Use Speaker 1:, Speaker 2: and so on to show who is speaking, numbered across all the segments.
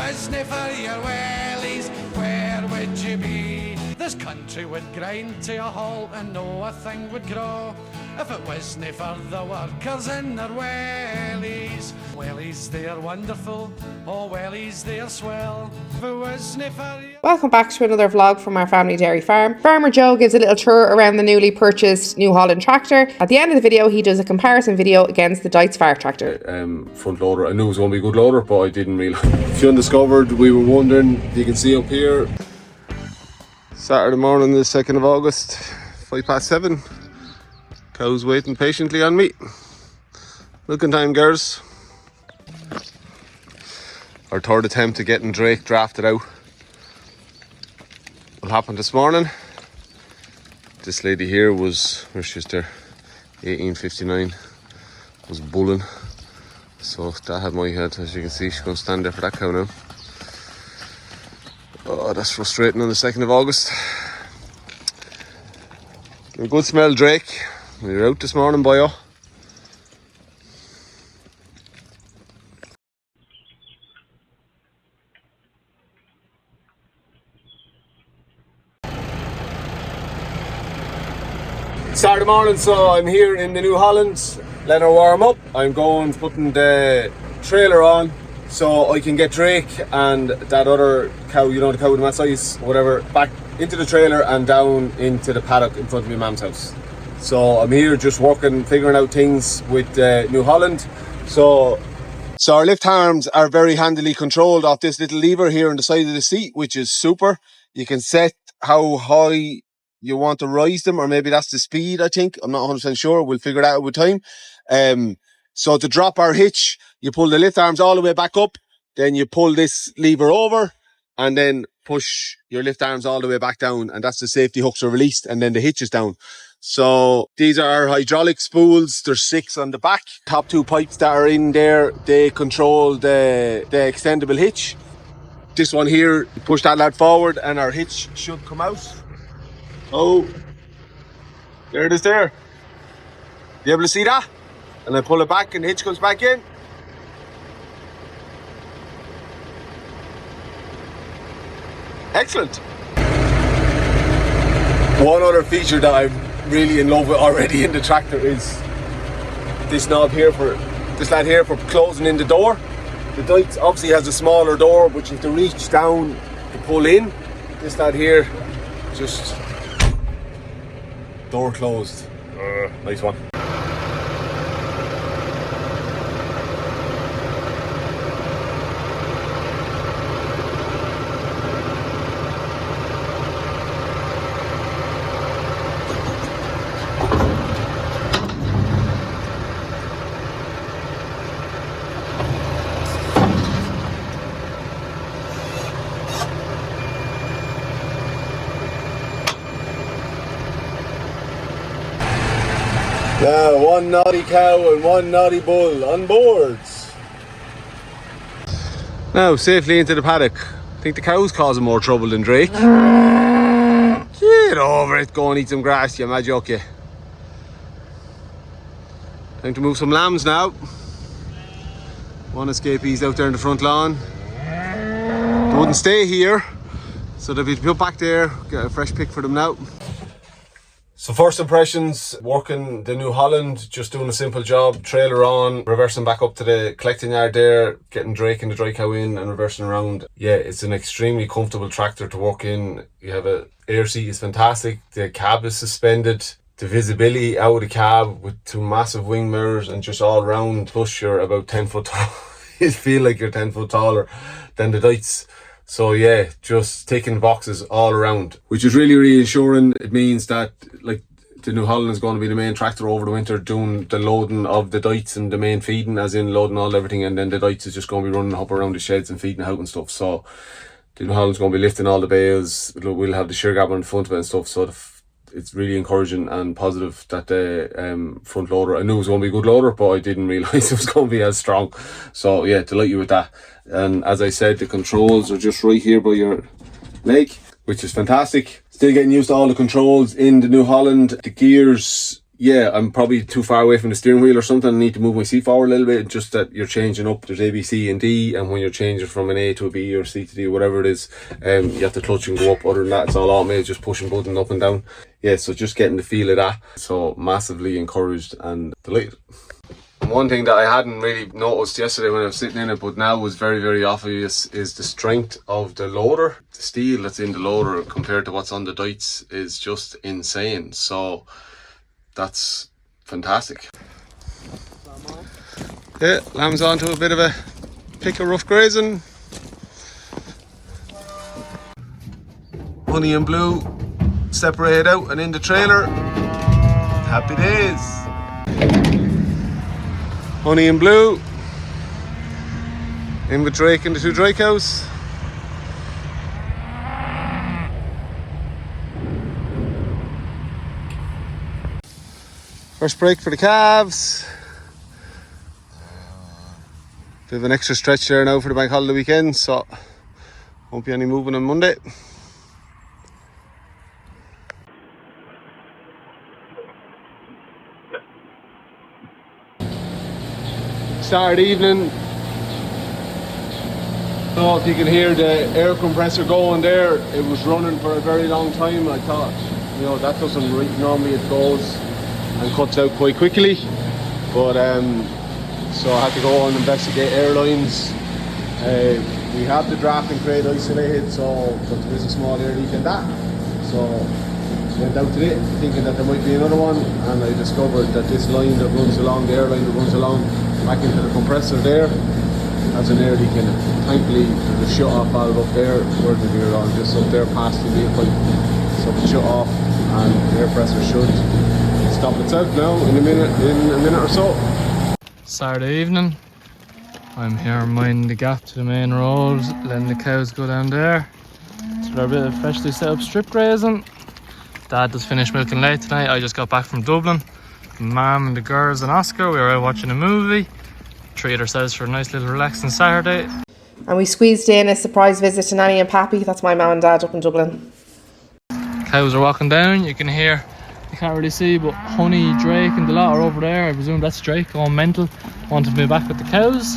Speaker 1: wasn't for your wellies, where would you be? This country would grind to a halt and no a thing would grow if it wasn't for the workers in their wellies. Wellies, they're wonderful, oh wellies, they're swell. If it wasn't for you...
Speaker 2: Welcome back to another vlog from our family dairy farm. Farmer Joe gives a little tour around the newly purchased New Holland tractor. At the end of the video, he does a comparison video against the Duetz Fahr tractor.
Speaker 3: Front loader. I knew it was going to be a good loader, but I didn't realise. If you undiscovered, we were wondering, you can see up here. Saturday morning, the 2nd of August, 7:05. Cows waiting patiently on me. Milking time, girls. Our third attempt at getting Drake drafted out. What happened this morning? This lady here was, where's she there? 1859, was bulling. So that had my head, as you can see. She's going to stand there for that cow now. Oh, that's frustrating on the 2nd of August. A good smell, Drake. We were out this morning, boyo. Saturday morning, so I'm here in the New Holland, letting her warm up. I'm going putting the trailer on so I can get Drake and that other cow, you know, the cow with the size, whatever, back into the trailer and down into the paddock in front of my mum's house. So I'm here just working, figuring out things with New Holland. So our lift arms are very handily controlled off this little lever here on the side of the seat, which is super. You can set how high you want to rise them, or maybe that's the speed, I think. I'm not 100% sure. We'll figure it out with time. So to drop our hitch, you pull the lift arms all the way back up, then you pull this lever over and then push your lift arms all the way back down, and that's the safety hooks are released and then the hitch is down. So these are our hydraulic spools. There's 6 on the back. Top 2 pipes that are in there, they control the extendable hitch. This one here, push that lad forward and our hitch should come out. Oh, there it is there. You able to see that? And I pull it back and the hitch comes back in. Excellent. One other feature that I'm really in love with already in the tractor is this knob here this lad here for closing in the door. The Duetz obviously has a smaller door, but you have to reach down to pull in. This lad here, just door closed. Nice one. Now, one naughty cow and one naughty bull on boards. Now, safely into the paddock. I think the cow's causing more trouble than Drake. Get over it, go and eat some grass, you mad jockey. Time to move some lambs now. One escapee's out there in the front lawn. They wouldn't stay here, so they'll be put back there, get a fresh pick for them now. So first impressions, working the New Holland, just doing a simple job, trailer on, reversing back up to the collecting yard there, getting Drake and the dry cow in and reversing around. Yeah, it's an extremely comfortable tractor to work in. You have a air seat is fantastic, the cab is suspended, the visibility out of the cab with 2 massive wing mirrors and just all round, plus you're about 10 foot tall. You feel like you're 10 foot taller than the Duetz. So yeah, just ticking boxes all around, which is really reassuring. It means that like the New Holland is going to be the main tractor over the winter, doing the loading of the Duetz and the main feeding, as in loading all everything, and then the Duetz is just going to be running up around the sheds and feeding out and stuff. So the New Holland's going to be lifting all the bales. We'll have the shear gabber in front of it and stuff. So it's really encouraging and positive that the front loader, I knew it was going to be a good loader, but I didn't realise it was going to be as strong. So yeah, delight you with that. And as I said, the controls are just right here by your leg, which is fantastic. Still getting used to all the controls in the New Holland. The gears yeah, I'm probably too far away from the steering wheel or something. I need to move my seat forward a little bit. Just that you're changing up. There's A, B, C and D, and when you're changing from an A to a B or C to D, whatever it is, you have to clutch and go up. Other than that, it's all automated, just pushing buttons up and down. Yeah, so just getting the feel of that. So massively encouraged and delighted. And one thing that I hadn't really noticed yesterday when I was sitting in it, but now was very, very obvious, is the strength of the loader. The steel that's in the loader compared to what's on the Duetz is just insane. So that's fantastic. Yeah, lamb's on to a bit of a pick of rough grazing. Honey and Blue separated out and in the trailer. Happy days. Honey and Blue in with Drake and the two Drake cows. First break for the calves. Bit of an extra stretch there now for the bank holiday weekend, so won't be any moving on Monday. Saturday evening. So if you can hear the air compressor going there, it was running for a very long time. I thought, you know, that doesn't normally, it goes and cuts out quite quickly, but so I had to go and investigate airlines. We have the draft and crate isolated, so but there is a small air leak in that. So went out today thinking that there might be another one, and I discovered that this line that runs along, the airline that runs along back into the compressor there, has an air leak in it. Thankfully there's a shut off valve up there, where did we on just up there past the wheel pipe, so it shut off and the air pressure should stop itself now in a minute or so.
Speaker 4: Saturday evening, I'm here minding the gap to the main road, letting the cows go down there. So they're a bit of freshly set up strip grazing. Dad just finished milking late tonight. I just got back from Dublin. Mum and the girls and Oscar, we were out watching a movie. Treated ourselves for a nice little relaxing Saturday.
Speaker 2: And we squeezed in a surprise visit to Nanny and Pappy. That's my mum and dad up in Dublin.
Speaker 4: Cows are walking down. You can hear, you can't really see, but Honey, Drake and the lot are over there. I presume that's Drake going mental, wanting to be back with the cows.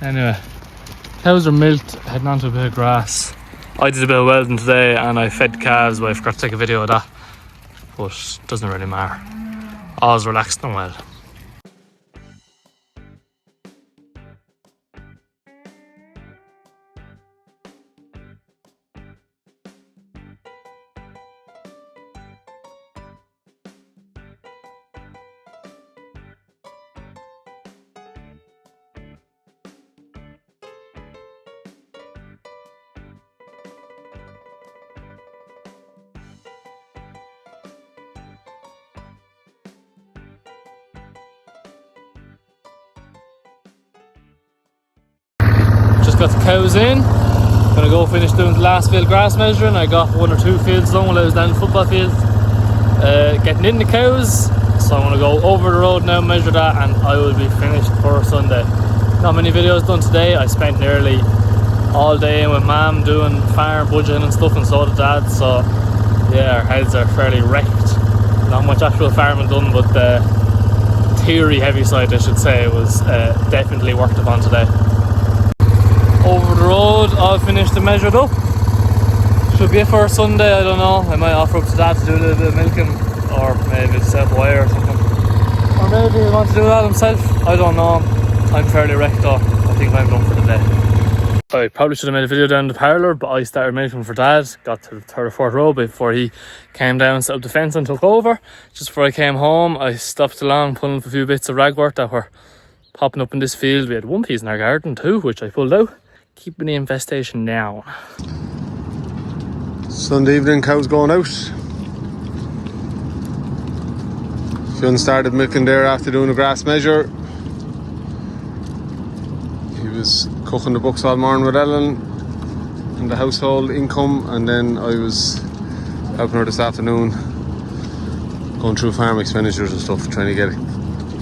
Speaker 4: Anyway, cows are milked, heading onto a bit of grass. I did a bit of welding today and I fed the calves, but I forgot to take a video of that. But doesn't really matter. All's relaxed and well. Got the cows in. Gonna go finish doing the last field grass measuring. I got 1 or 2 fields done while I was down in the football field getting in the cows, so I'm gonna go over the road now, measure that, and I will be finished for Sunday. Not many videos done today. I spent nearly all day with Mum doing farm budgeting and stuff, and so did Dad, so yeah, our heads are fairly wrecked. Not much actual farming done, but the theory heavy side, I should say, was definitely worked upon today. Over the road, all finished and measured up. Should be it for Sunday, I don't know. I might offer up to Dad to do a little bit of milking, or maybe to set up wire or something. Or maybe he wants to do that himself, I don't know. I'm fairly wrecked though. I think I'm done for the day. I probably should have made a video down the parlour, but I started milking for Dad. Got to the 3rd or 4th row before he came down, set up the fence and took over. Just before I came home, I stopped along pulling up a few bits of ragwort that were popping up in this field. We had 1 piece in our garden too, which I pulled out. Keeping the infestation down.
Speaker 3: Sunday evening, cows going out. Fionn started milking there after doing a grass measure. He was cooking the books all morning with Ellen and the household income, and then I was helping her this afternoon going through farm expenditures and stuff, trying to get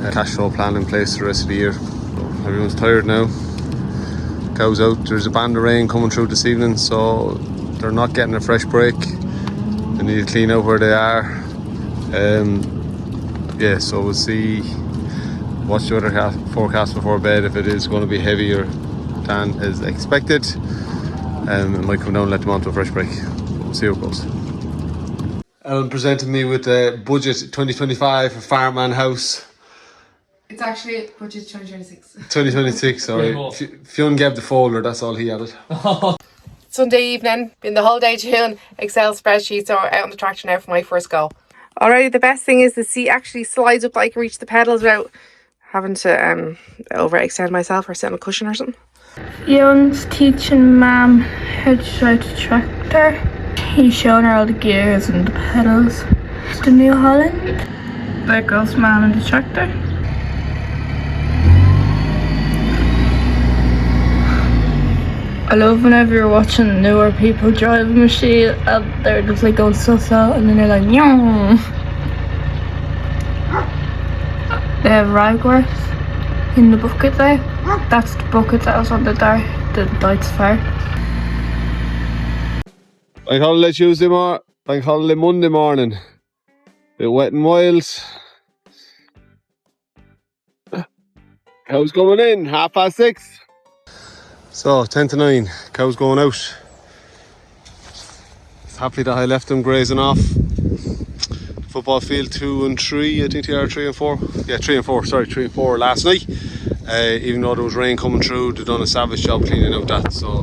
Speaker 3: a cash flow plan in place for the rest of the year. So everyone's tired now. Cows out. There's a band of rain coming through this evening, so they're not getting a fresh break. They need to clean out where they are. yeah, so we'll see. Watch the weather forecast before bed. If it is going to be heavier than is expected, it might come down and let them onto a fresh break. We'll see how it goes. Ellen presented me with the budget 2025 for farm and house.
Speaker 2: It's actually budget 2026.
Speaker 3: 2026, sorry. Fionn gave the folder, that's all he added.
Speaker 2: Sunday evening, been the whole day doing Excel spreadsheets, so out on the tractor now for my first go. Alrighty, the best thing is the seat actually slides up, I can reach the pedals without having to overextend myself or sit on a cushion or something.
Speaker 5: Fion's teaching Mum how to drive the tractor. He's showing her all the gears and the pedals. The New Holland. There goes Mum in the tractor. I love whenever you're watching newer people drive a machine and they're just like going so slow and then they're like, Nyong. They have ragworth in the bucket there. That's the bucket that was on the Duetz Fahr.
Speaker 3: Bank holiday Tuesday morning, bank holiday Monday morning. Bit wet and wild. Cows coming in, 6:30. So 10 to 9, cows going out. Happy that I left them grazing off. Football field 2 and 3, I think they are 3 and 4. Yeah, 3 and 4, sorry, 3 and 4 last night. Even though there was rain coming through, they've done a savage job cleaning out that. So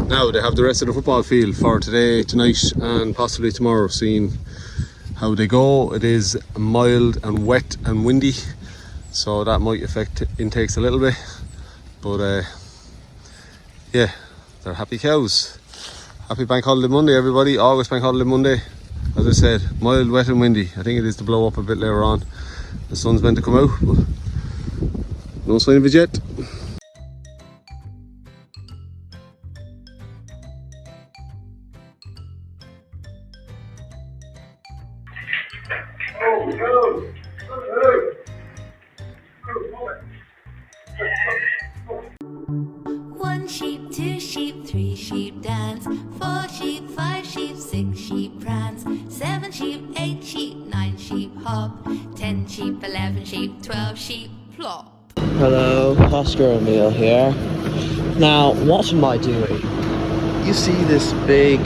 Speaker 3: now they have the rest of the football field for today, tonight and possibly tomorrow, seeing how they go. It is mild and wet and windy, so that might affect intakes a little bit. But yeah, they're happy cows. Happy Bank Holiday Monday, everybody. August Bank Holiday Monday. As I said, mild, wet and windy. I think it is to blow up a bit later on. The sun's meant to come out, but no sign of it yet.
Speaker 6: One sheep, 2 sheep, 3 sheep dance, 4 sheep, 5 sheep, 6 sheep prance, 7 sheep, 8 sheep, 9 sheep hop, 10 sheep, 11 sheep, 12 sheep plop.
Speaker 7: Hello, Oscar Emil here. Now, what am I doing? You see this big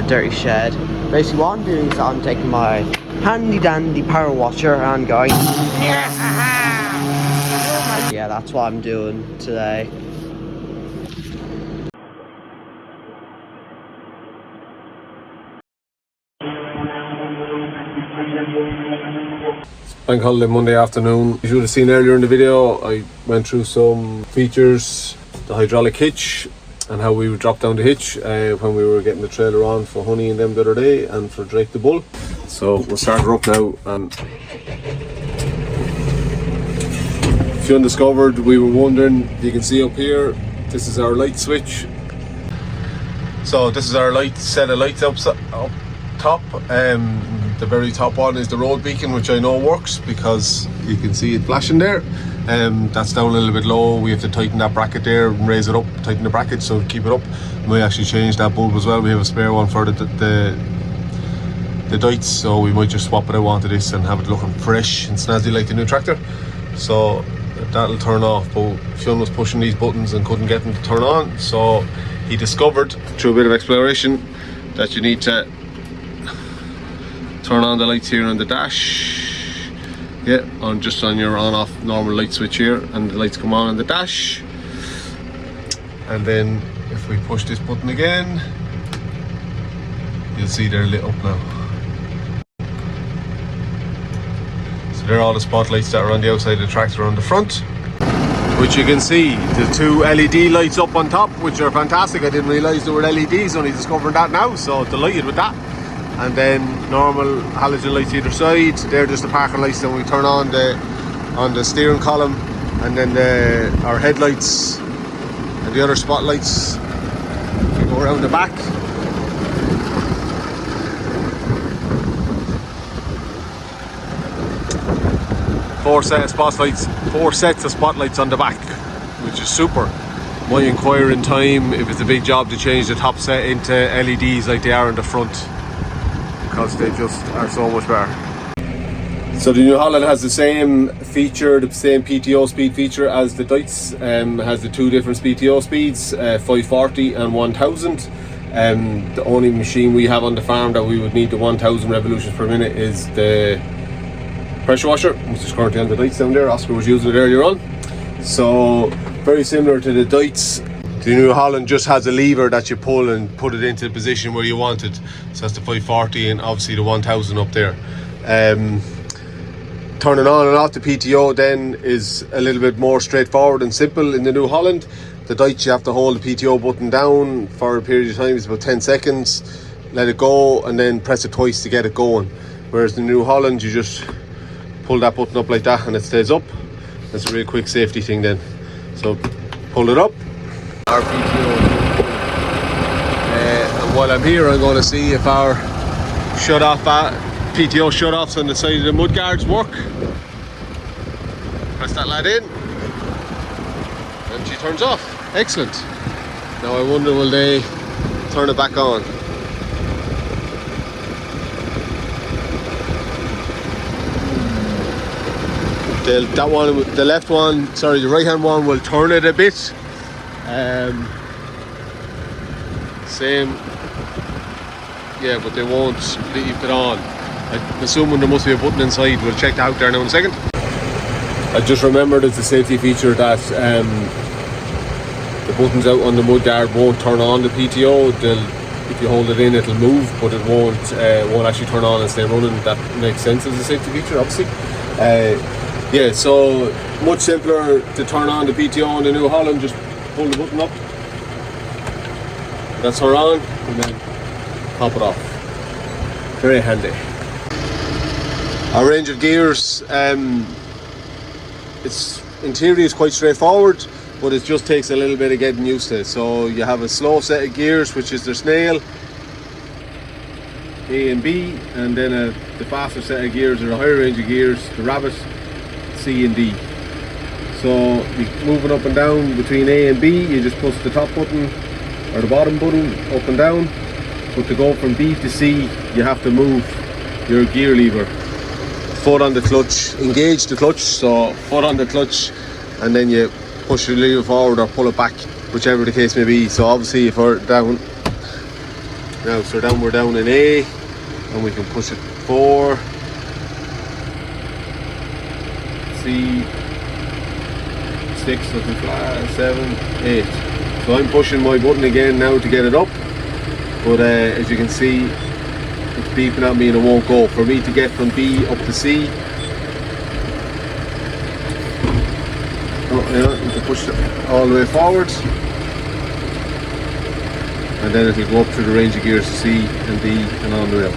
Speaker 7: dirty shed. Basically what I'm doing is I'm taking my handy dandy power washer and going yeah, that's what I'm doing today.
Speaker 3: Bank holiday Monday afternoon. You should have seen earlier in the video I went through some features, the hydraulic hitch and how we would drop down the hitch when we were getting the trailer on for Honey and them the other day and for Drake the Bull. So we'll start her up now, and if you undiscovered, we were wondering, you can see up here, this is our light switch. So this is our light set of lights up top. The very top one is the road beacon, which I know works because you can see it flashing there. That's down a little bit low. We have to tighten that bracket there and raise it up, tighten the bracket so keep it up. We might actually change that bulb as well. We have a spare one for the Duetz, so we might just swap it out onto this and have it looking fresh and snazzy like the new tractor. So that'll turn off, but Fionn was pushing these buttons and couldn't get them to turn on, so he discovered through a bit of exploration that you need to turn on the lights here on the dash. Yeah, just on your on-off normal light switch here, and the lights come on the dash. And then if we push this button again, you'll see they're lit up now. So there are all the spotlights that are on the outside of the tractor on the front, which you can see the 2 LED lights up on top, which are fantastic. I didn't realise they were LEDs, only discovering that now, so delighted with that. And then normal halogen lights either side. They're just the parking lights that we turn on the steering column, and then our headlights and the other spotlights. We go around the back. Four sets of spotlights on the back, which is super. My inquiring time, if it's a big job to change the top set into LEDs like they are in the front, because they just are so much better. So the New Holland has the same feature, the same PTO speed feature as the Duetz. Has the two different PTO speeds, 540 and 1000. The only machine we have on the farm that we would need the 1000 revolutions per minute is the pressure washer, which is currently on the Duetz down there. Oscar was using it earlier on. So very similar to the Duetz. The New Holland just has a lever that you pull and put it into the position where you want it. So that's the 540 and obviously the 1000 up there. Turning on and off the PTO then is a little bit more straightforward and simple in the New Holland. The Duetz, you have to hold the PTO button down for a period of time. It's about 10 seconds, let it go, and then press it twice to get it going. Whereas the New Holland, you just pull that button up like that and it stays up. That's a really quick safety thing then. So pull it up. Our PTO. And while I'm here, I'm going to see if our PTO shut-offs on the side of the mud guards work. Press that lad in and she turns off. Excellent. Now I wonder, will they turn it back on? The right hand one will turn it a bit. Same, yeah, but they won't leave it on. I'm assuming there must be a button inside. We'll check that out there now in a second. I just remembered it's a safety feature that the buttons out on the mudguard won't turn on the PTO. If you hold it in, it'll move, but it won't actually turn on and stay running. That makes sense as a safety feature, obviously. Yeah, so much simpler to turn on the PTO on the New Holland. Just pull the button up. That's her on, and then pop it off. Very handy. Our range of gears, its interior is quite straightforward, but it just takes a little bit of getting used to. So you have a slow set of gears, which is the snail, A and B, and then the faster set of gears, or the higher range of gears, the rabbit, C and D. So moving up and down between A and B, you just push the top button or the bottom button up and down. But to go from B to C, you have to move your gear lever. Foot on the clutch, engage the clutch, so foot on the clutch, and then you push the lever forward or pull it back, whichever the case may be. So obviously if we're down, we're down in A, and we can push it 4, C, 6, looking flat, 7, 8. So I'm pushing my button again now to get it up, but as you can see, it's beeping at me and it won't go. For me to get from B up to C, you can push it all the way forward, and then it'll go up through the range of gears to C and D and on the way up.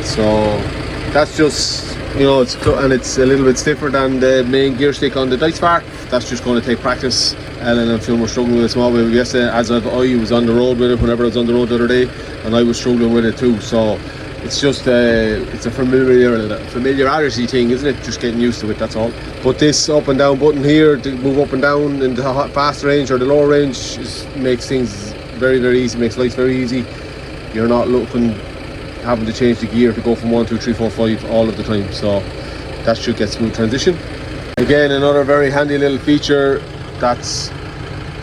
Speaker 3: So that's just, it's a little bit stiffer than the main gear stick on the Duetz Fahr. That's just going to take practice. Ellen and Phil were struggling with it small bit yesterday, as I was on the road with it whenever I was on the road the other day, and I was struggling with it too. So it's just it's a familiarity thing, isn't it? Just getting used to it, that's all. But this up and down button here to move up and down in the fast range or the low range makes things very, very easy, makes life very easy. You're not having to change the gear to go from 1, 2, 3, 4, 5 all of the time. So that should get smooth transition. Again, another very handy little feature that's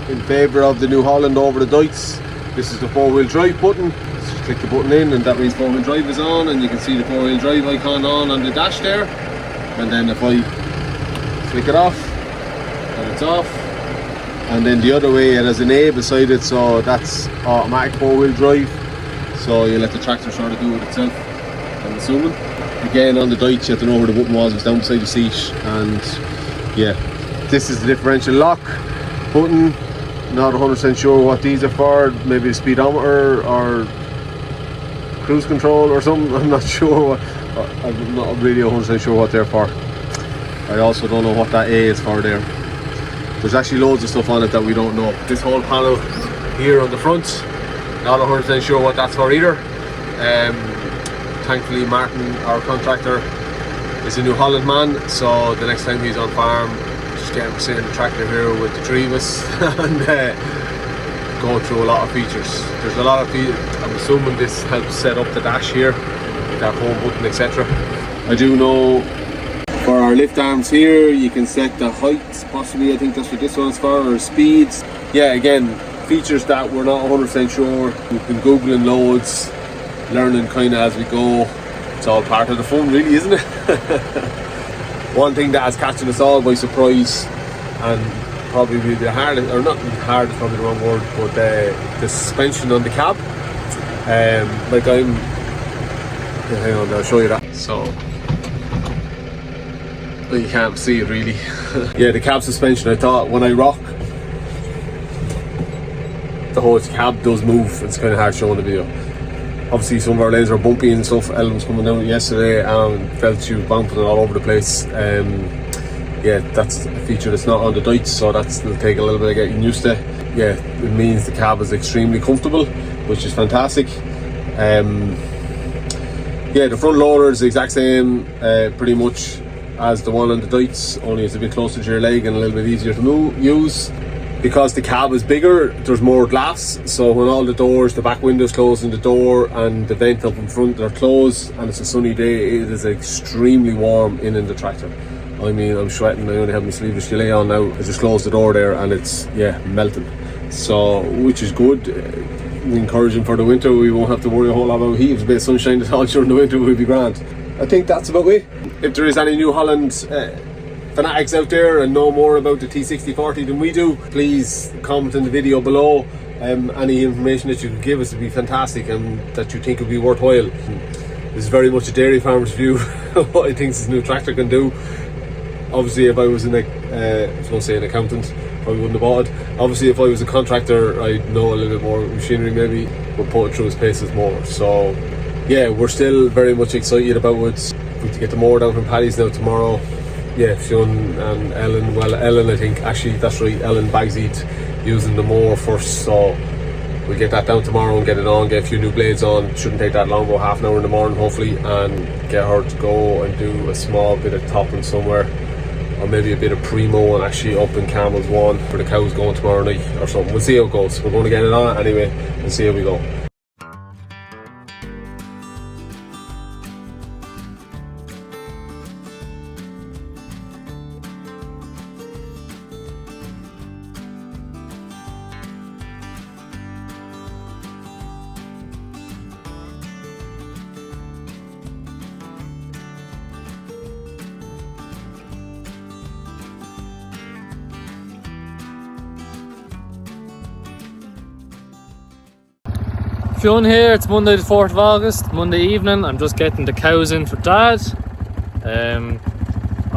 Speaker 3: in favour of the New Holland over the Duetz. This is the 4-wheel drive button. Just click the button in and that means 4-wheel drive is on, and you can see the 4-wheel drive icon on the dash there. And then if I flick it off, then it's off. And then the other way, it has an A beside it, so that's automatic 4-wheel drive. So you let the tractor sort of do it itself, I'm assuming. Again, on the Duetz, you have to know where the button was. It's down beside the seat, and yeah, this is the differential lock button. Not 100% sure what these are for. Maybe a speedometer or cruise control or something. I'm not sure what. I'm not really 100% sure what they're for. I also don't know what that A is for there. There's actually loads of stuff on it that we don't know. This whole panel here on the front, not 100% sure what that's for either. Thankfully Martin, our contractor, is a New Holland man, so the next time he's on farm, just get him to sit in the tractor here with the three of us and go through a lot of features. There's a lot of features. I'm assuming this helps set up the dash here with our home button, etc. I do know for our lift arms here, you can set the heights, possibly, I think that's what this one's for, or speeds. Yeah, again, features that we're not 100% sure. We've been Googling loads, learning kind of as we go. It's all part of the fun, really, isn't it? One thing that is catching us all by surprise, and probably the hardest, or not hard is probably the wrong word, but the suspension on the cab. Like hang on, I'll show you that. So, you can't see it really. Yeah, the cab suspension, I thought when I rock, the whole cab does move. It's kind of hard showing the video. Obviously some of our lanes are bumpy and stuff. Ellen was coming down yesterday and felt she was bouncing all over the place. Yeah, that's a feature that's not on the Duetz, so it'll take a little bit of getting used to. Yeah, it means the cab is extremely comfortable, which is fantastic. Yeah, the front loader is the exact same pretty much as the one on the Duetz, only it's a bit closer to your leg and a little bit easier to use. Because the cab is bigger, there's more glass, so when all the doors, the back windows closed and the door and the vent up in front are closed and it's a sunny day, it is extremely warm in the Tratter. I mean, I'm sweating, I only have my sleeveless gilet on now. I just closed the door there and it's, yeah, melting. So, which is good, encouraging for the winter. We won't have to worry a whole lot about heat. If there's a bit of sunshine at all during the winter, we'll be grand. I think that's about it. If there is any New Holland fanatics out there and know more about the T6040 than we do, please comment in the video below. Any information that you could give us would be fantastic and that you think would be worthwhile. This is very much a dairy farmer's view of what I think this new tractor can do. Obviously, if I was I was going to say an accountant, probably wouldn't have bought it. Obviously, if I was a contractor, I'd know a little bit more machinery maybe, but put it through his paces more. So yeah, we're still very much excited about it. We to get the mower down from Paddy's now tomorrow. Yeah, Fionn and Ellen, well Ellen I think, actually that's right, Ellen Bagseat using the mower first, so we'll get that down tomorrow and get it on, get a few new blades on. Shouldn't take that long, about half an hour in the morning hopefully, and get her to go and do a small bit of topping somewhere, or maybe a bit of primo and actually up in Camel's one for the cows going tomorrow night or something. We'll see how it goes. We're going to get it on anyway and see how we go.
Speaker 4: Fionn here, it's Monday the 4th of August, Monday evening. I'm just getting the cows in for Dad. I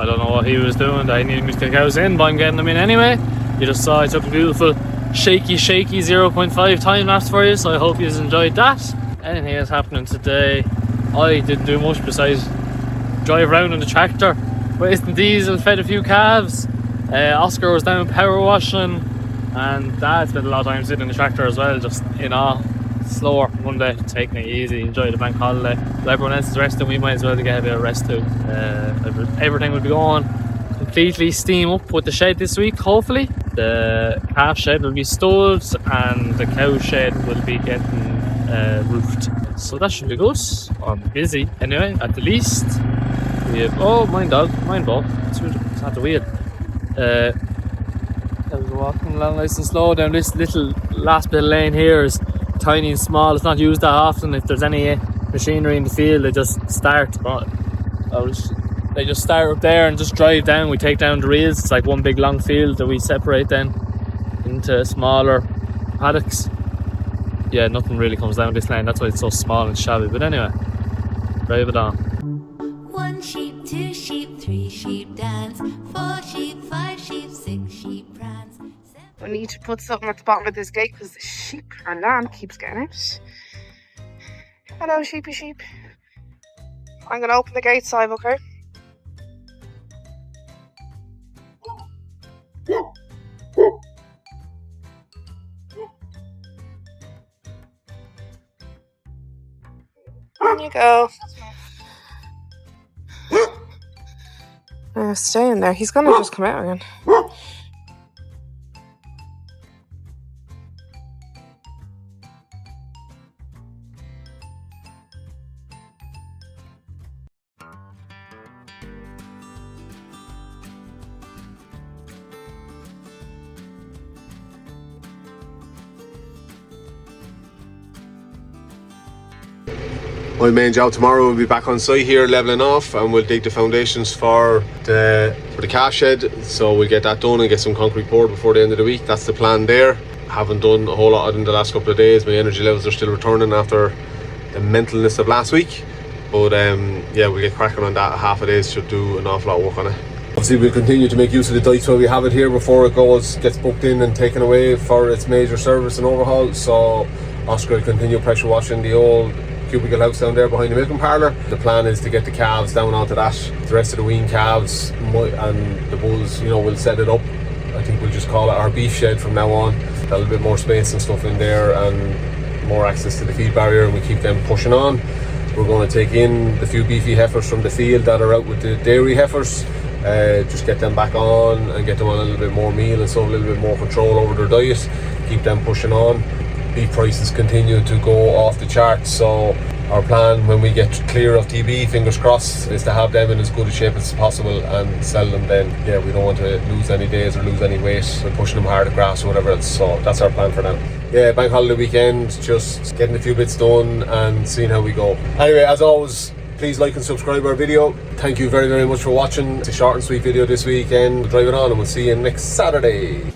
Speaker 4: don't know what he was doing, I needed me to get the cows in, but I'm getting them in anyway. You just saw I took a beautiful shaky 0.5 time lapse for you, so I hope you enjoyed that. Anything else happening today? I didn't do much besides drive around on the tractor, wasting diesel, fed a few calves. Oscar was down power washing, and Dad spent a lot of time sitting in the tractor as well, just in awe. Slower Monday, taking it easy, enjoy the bank holiday. While everyone else is resting, we might as well get a bit of rest too. Everything will be going completely steam up with the shed this week, hopefully. The calf shed will be stowed and the cow shed will be getting roofed. So that should be good. I'm busy anyway, at the least. We have, oh, mine dog, mine ball. It's at the wheel. Cows are walking along nice and slow down this little last bit of lane here. Is tiny and small, it's not used that often. If there's any machinery in the field, they just start up there and just drive down. We take down the reels. It's like one big long field that we separate then into smaller paddocks. Yeah, nothing really comes down this lane, that's why it's so small and shabby, but anyway, drive it on.
Speaker 6: 1 sheep, 2 sheep, 3 sheep dance, 4 sheep, 5 sheep, 6 sheep prance.
Speaker 2: I need to put something at the bottom of this gate because the sheep or lamb keeps getting out. Hello, sheepy sheep. I'm going to open the gate, Sive, okay? On you go. Stay in there. He's going to just come out again.
Speaker 3: My main job tomorrow will be back on site here levelling off, and we'll dig the foundations for the calf shed, so we'll get that done and get some concrete poured before the end of the week. That's the plan there. Haven't done a whole lot in the last couple of days. My energy levels are still returning after the mentalness of last week, but yeah, we'll get cracking on that. Half a day should do an awful lot of work on it. Obviously we'll continue to make use of the Duetz while we have it here before it gets booked in and taken away for its major service and overhaul. So Oscar will continue pressure washing the old cubicle house down there behind the milking parlour. The plan is to get the calves down onto that. The rest of the wean calves and the bulls, you know, we'll set it up. I think we'll just call it our beef shed from now on. A little bit more space and stuff in there and more access to the feed barrier, and we keep them pushing on. We're going to take in the few beefy heifers from the field that are out with the dairy heifers, just get them back on and get them on a little bit more meal and so a little bit more control over their diet, keep them pushing on. Beef prices continue to go off the charts, so our plan when we get clear of TB, fingers crossed, is to have them in as good a shape as possible and sell them then. Yeah, we don't want to lose any days or lose any weight. We're pushing them hard at grass or whatever else, so that's our plan for now. Yeah, bank holiday weekend, just getting a few bits done and seeing how we go. Anyway, as always, please like and subscribe our video. Thank you very, very much for watching. It's a short and sweet video this weekend. We'll drive it on and we'll see you next Saturday.